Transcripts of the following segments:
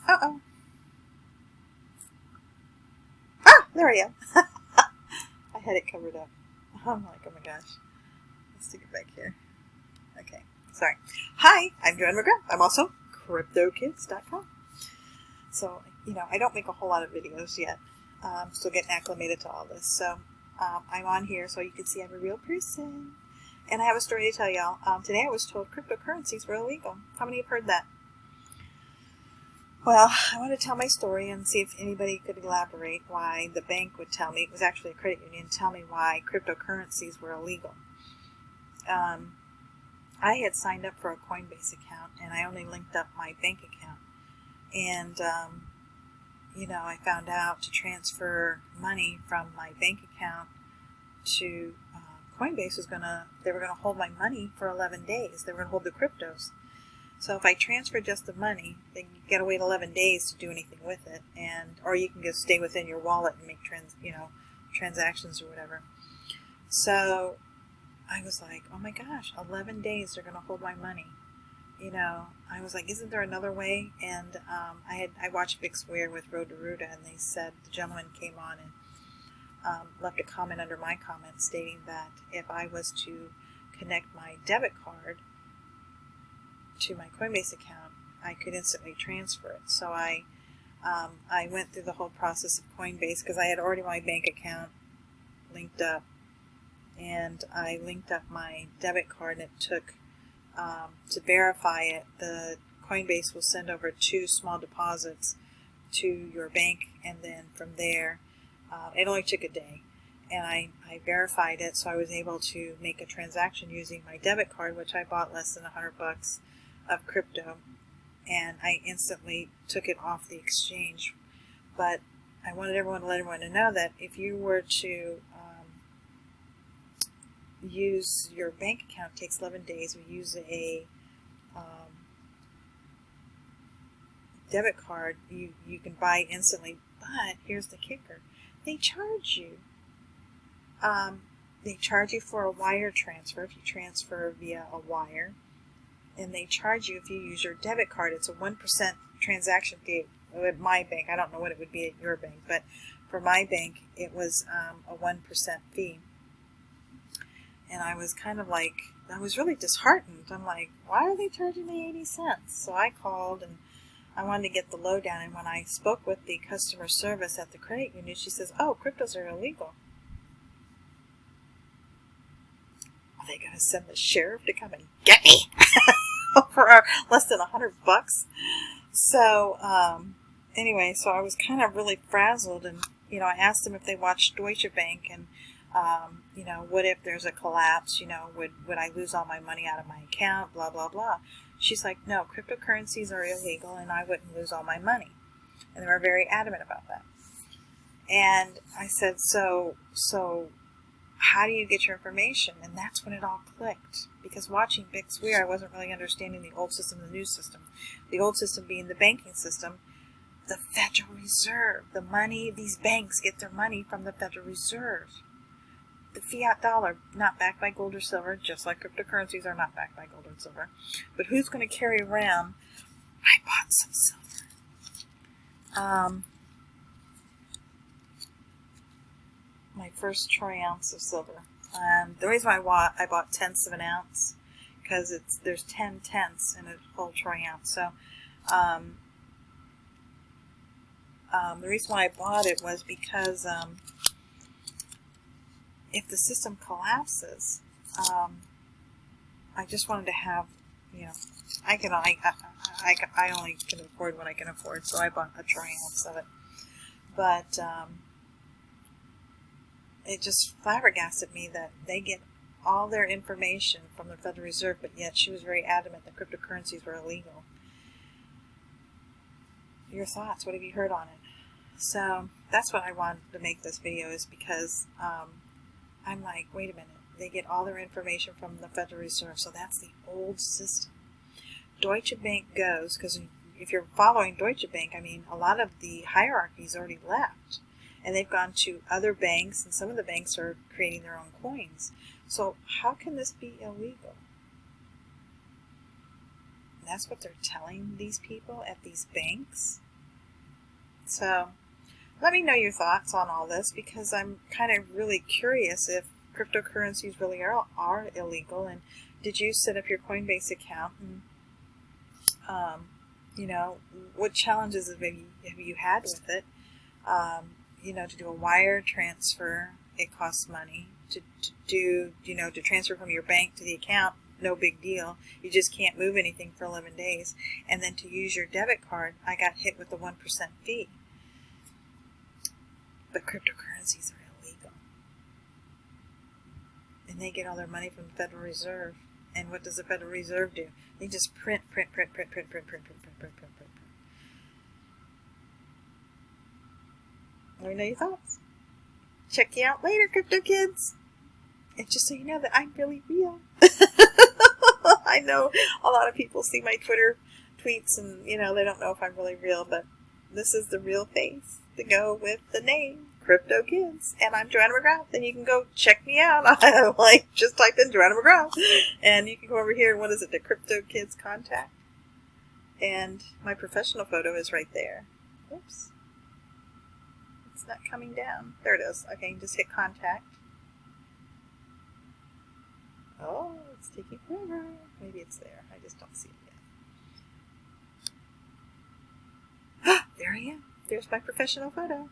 Uh-oh. Ah, there we go. I had it covered up. I'm like, oh my gosh. Let's take it back here. Okay, sorry. Hi, I'm Joanne McGrath. I'm also Cryptokids.com. So, I don't make a whole lot of videos yet. I'm still getting acclimated to all this. So, I'm on here so you can see I'm a real person. And I have a story to tell y'all. Today I was told cryptocurrencies were illegal. How many have heard that? Well, I want to tell my story and see if anybody could elaborate why the bank would tell me, it was actually a credit union, tell me why cryptocurrencies were illegal. I had signed up for a Coinbase account and I only linked up my bank account. And, I found out to transfer money from my bank account to Coinbase they were going to hold my money for 11 days. They were going to hold the cryptos. So if I transfer just the money, then you got to wait 11 days to do anything with it, or you can just stay within your wallet and make transactions or whatever. So I was like, oh my gosh, 11 days they're going to hold my money. I was like, isn't there another way? And I watched Big Square with Road to Ruta, and they said the gentleman came on and left a comment under my comment stating that if I was to connect my debit card to my Coinbase account, I could instantly transfer it. So I went through the whole process of Coinbase because I had already my bank account linked up, and I linked up my debit card, and it took to verify it, the Coinbase will send over 2 small deposits to your bank, and then from there, it only took a day, and I verified it, so I was able to make a transaction using my debit card, which I bought less than $100 of crypto, and I instantly took it off the exchange. But I wanted everyone to let everyone know that if you were to use your bank account, it takes 11 days. We use a debit card, you can buy instantly. But here's the kicker: they charge you. They charge you for a wire transfer if you transfer via a wire, and they charge you if you use your debit card. It's a 1% transaction fee at my bank. I don't know what it would be at your bank, but for my bank, it was a 1% fee. And I was kind of like, I was really disheartened. I'm like, why are they charging me 80 cents? So I called and I wanted to get the lowdown. And when I spoke with the customer service at the credit union, she says, oh, cryptos are illegal. Are they going to send the sheriff to come and get me for less than $100? So anyway, so I was kind of really frazzled. And, I asked them if they watched Deutsche Bank, and what if there's a collapse? Would I lose all my money out of my account? Blah, blah, blah. She's like, no, cryptocurrencies are illegal and I wouldn't lose all my money. And they were very adamant about that. And I said, so how do you get your information? And that's when it all clicked. Because watching Big Square, I wasn't really understanding the old system and the new system. The old system being the banking system, the Federal Reserve, the money, these banks get their money from the Federal Reserve. The fiat dollar, not backed by gold or silver, just like cryptocurrencies are not backed by gold or silver. But who's going to carry around? I bought some silver. My first troy ounce of silver. The reason why I bought tenths of an ounce, because there's 10 tenths in a whole troy ounce. So the reason why I bought it was because if the system collapses, I just wanted to have, I only can afford what I can afford, so I bought a troy ounce of it. But it just flabbergasted me that they get all their information from the Federal Reserve, but yet she was very adamant that cryptocurrencies were illegal. Your thoughts? What have you heard on it? So that's what I wanted to make this video, is because I'm like, wait a minute. They get all their information from the Federal Reserve, so that's the old system. Deutsche Bank goes, because if you're following Deutsche Bank, I mean, a lot of the hierarchy's already left, and they've gone to other banks, and some of the banks are creating their own coins. So how can this be illegal? And that's what they're telling these people at these banks. So let me know your thoughts on all this, because I'm kind of really curious if cryptocurrencies really are illegal. And did you set up your Coinbase account? And you know, what challenges have you had with it? You know, to do a wire transfer, it costs money. To do, you know, to transfer from your bank to the account, no big deal. You just can't move anything for 11 days. And then to use your debit card, I got hit with a 1% fee. But cryptocurrencies are illegal. And they get all their money from the Federal Reserve. And what does the Federal Reserve do? They just print. Let me know your thoughts. Check you out later, crypto kids. And just so you know that I'm really real. I know a lot of people see my Twitter tweets and, you know, they don't know if I'm really real, but this is the real face to go with the name, Crypto Kids. And I'm Joanna McGrath, and you can go check me out. Just type in Joanna McGrath. And you can go over here, what is it, the Crypto Kids contact. And my professional photo is right there. Oops. It's not coming down. There it is. Okay, just hit contact. Oh, it's taking forever. Maybe it's there. I just don't see it yet. There I am. There's my professional photo.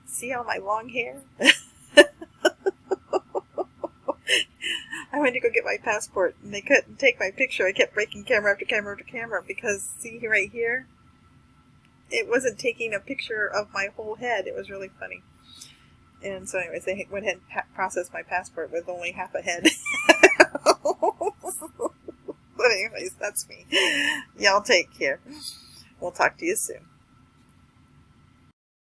See all my long hair? I went to go get my passport, and they couldn't take my picture. I kept breaking camera after camera after camera, because, see right here? It wasn't taking a picture of my whole head. It was really funny. And so anyways, they went ahead and processed my passport with only half a head. But anyways, that's me. Y'all take care. We'll talk to you soon.